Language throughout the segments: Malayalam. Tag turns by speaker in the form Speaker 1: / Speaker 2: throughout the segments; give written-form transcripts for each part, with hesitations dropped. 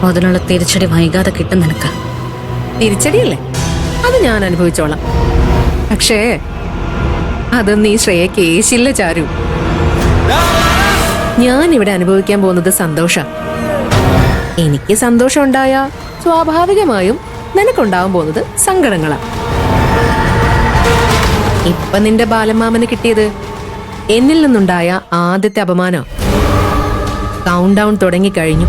Speaker 1: അതിനുള്ള തിരിച്ചടി വൈകാതെ കിട്ടും നിനക്ക്.
Speaker 2: തിരിച്ചടിയല്ലേ, അത് ഞാൻ അനുഭവിച്ചോളാം. പക്ഷേ അതൊന്നും ഈ ശ്രേയക്ക് ഏശില്ല ചാരു. ഞാൻ ഇവിടെ അനുഭവിക്കാൻ പോകുന്നത് സന്തോഷം. എനിക്ക് സന്തോഷം ഉണ്ടായ സ്വാഭാവികമായും നിനക്കുണ്ടാവാൻ പോകുന്നത് സങ്കടങ്ങളാ. ഇപ്പൊ നിന്റെ ബാലമാമന് കിട്ടിയത് എന്നിൽ നിന്നുണ്ടായ ആദ്യത്തെ അപമാനം. കൗണ്ട് ഡൗൺ തുടങ്ങിക്കഴിഞ്ഞു.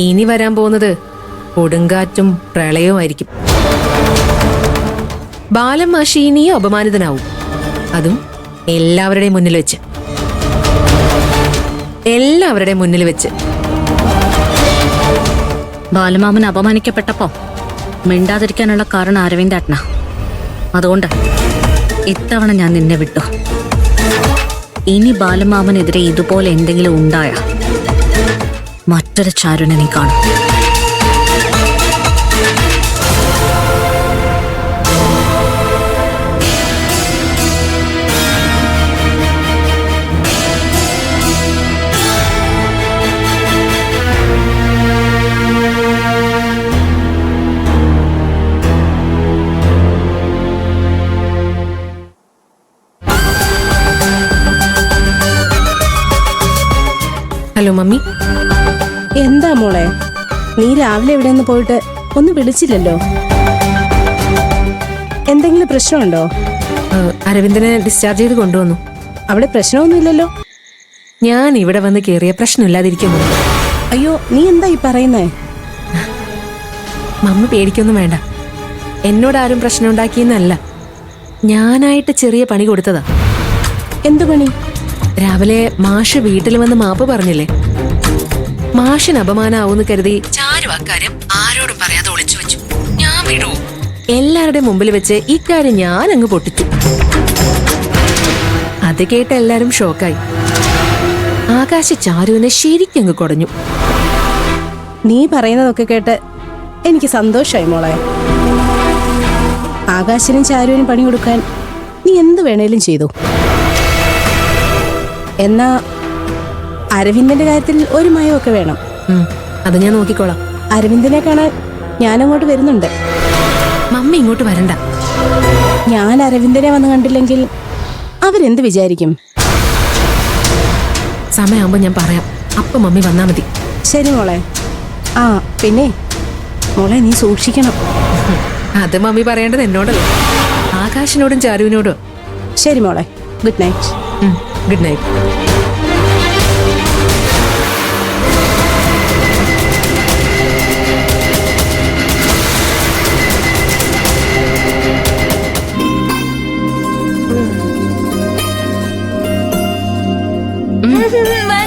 Speaker 2: ഇനി വരാൻ പോകുന്നത് കൊടുങ്കാറ്റും പ്രളയവുമായിരിക്കും. ബാലം മാഷി ഇനിയും അപമാനിതനാവും. അതും എല്ലാവരുടെയും മുന്നിൽ വെച്ച്. എല്ലാവരുടെയും മുന്നിൽ വെച്ച്.
Speaker 1: ബാലമാമൻ അപമാനിക്കപ്പെട്ടപ്പോ മിണ്ടാതിരിക്കാനുള്ള കാരണം അരവിന്ദേട്ടനാ. അതുകൊണ്ട് ഇത്തവണ ഞാൻ നിന്നെ വിട്ടു. ഇനി ബാലമാമനെതിരെ ഇതുപോലെ എന്തെങ്കിലും ഉണ്ടായ മറ്റൊരു ചാരുവിനെ നീ കാണും.
Speaker 2: Hello mummy.
Speaker 3: എന്താ മോളെ, നീ രാവിലെ ഇവിടെ നിന്ന് പോയിട്ട് ഒന്ന് വിളിച്ചില്ലല്ലോ. എന്തെങ്കിലും പ്രശ്നമുണ്ടോ?
Speaker 2: അരവിന്ദനെ ഡിസ്ചാർജ് ചെയ്ത് കൊണ്ടുവന്നു.
Speaker 3: അവിടെ പ്രശ്നമൊന്നുമില്ലല്ലോ.
Speaker 2: ഞാൻ ഇവിടെ വന്ന് കയറിയ പ്രശ്നമില്ലാതിരിക്കുന്നു.
Speaker 3: അയ്യോ, നീ എന്താ ഈ പറയുന്നേ?
Speaker 2: മമ്മി പേടിക്കൊന്നും വേണ്ട. എന്നോടാരും പ്രശ്നം ഉണ്ടാക്കിയെന്നല്ല, ഞാനായിട്ട് ചെറിയ പണി കൊടുത്തതാ.
Speaker 3: എന്തു പണി?
Speaker 2: രാവിലെ മാഷ് വീട്ടിൽ വന്ന് മാപ്പ് പറഞ്ഞില്ലേ? മാഷിന് അപമാനാവൂന്ന് കരുതി ചാരു അക്കാര്യം ആരോടും പറയാതെ ഒളിച്ചു വെച്ചു. ഞാൻ വിടൂ. എല്ലാവരുടെയും മുമ്പിൽ വെച്ച് ഇക്കാര്യം ഞാൻ അങ്ങ് പൊട്ടിച്ചു. അത് കേട്ട് എല്ലാരും ഷോക്കായി. ആകാശ് ചാരുവിനെ ശരിക്കങ്ങ് കുടഞ്ഞു.
Speaker 3: നീ പറയുന്നതൊക്കെ കേട്ട് എനിക്ക് സന്തോഷമായി മോളെ. ആകാശിനും ചാരുവിനും പണി കൊടുക്കാൻ നീ എന്ത് വേണേലും ചെയ്തു. എന്നാ അരവിന്ദന്റെ കാര്യത്തിൽ ഒരു മയമൊക്കെ വേണം.
Speaker 2: അത് ഞാൻ നോക്കിക്കോളാം.
Speaker 3: അരവിന്ദനെ കാണാൻ ഞാനങ്ങോട്ട് വരുന്നുണ്ട്.
Speaker 2: മമ്മി ഇങ്ങോട്ട് വരണ്ട.
Speaker 3: ഞാൻ അരവിന്ദനെ വന്ന് കണ്ടില്ലെങ്കിൽ അവരെന്ത് വിചാരിക്കും?
Speaker 2: സമയമാകുമ്പോ ഞാൻ പറയാം. അപ്പൊ മമ്മി വന്നാ മതി.
Speaker 3: ശരി മോളെ. ആ പിന്നെ മോളെ, നീ സൂക്ഷിക്കണം.
Speaker 2: അത് മമ്മി പറയേണ്ടത് എന്നോടല്ല, ആകാശിനോടും ചാരുവിനോടും.
Speaker 3: ശരി മോളെ, ഗുഡ് നൈറ്റ്.
Speaker 2: Good night.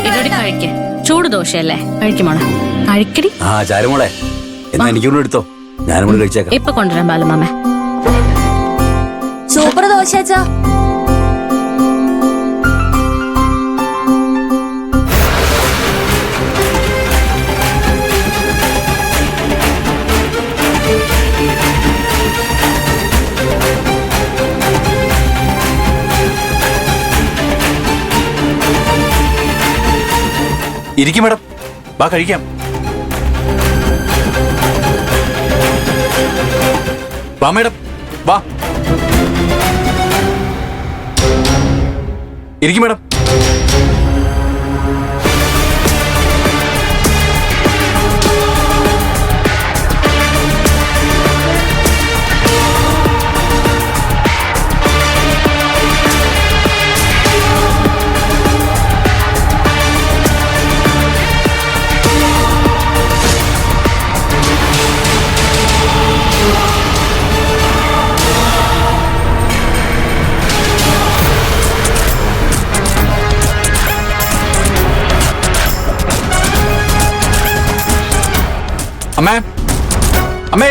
Speaker 1: ഇതോടെ കഴിക്കേ. ചൂട് ദോശയല്ലേ, കഴിക്കുമോളെ. കഴിക്കടി.
Speaker 4: ആ ചാരുമോളെ, എന്നാ എനിക്കൊന്നും എടുത്തോ, ഞാനും കൂടി കഴിച്ചേക്കാം.
Speaker 1: ഇപ്പൊ കൊണ്ടുവരാം ബാലമാമ.
Speaker 5: സൂപ്പർ ദോശ.
Speaker 4: ഇരിക്കും മേഡം, വാ കഴിക്കാം. വാ മേഡം, വാ. ഇരിക്കും മേഡം. അമ്മേ, അമ്മേ.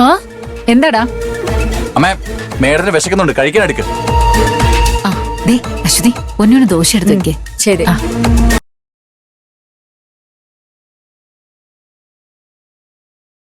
Speaker 6: ആ എന്താടാ?
Speaker 4: അമ്മേ, മേഡത്തിന് വിശക്കുന്നുണ്ട്, കഴിക്കാൻ എടുക്ക്.
Speaker 6: ആ ദേ അശ്വതി, ഒന്നൊന്ന് ദോശ എടുത്ത് വെക്കേ.
Speaker 2: ശരി.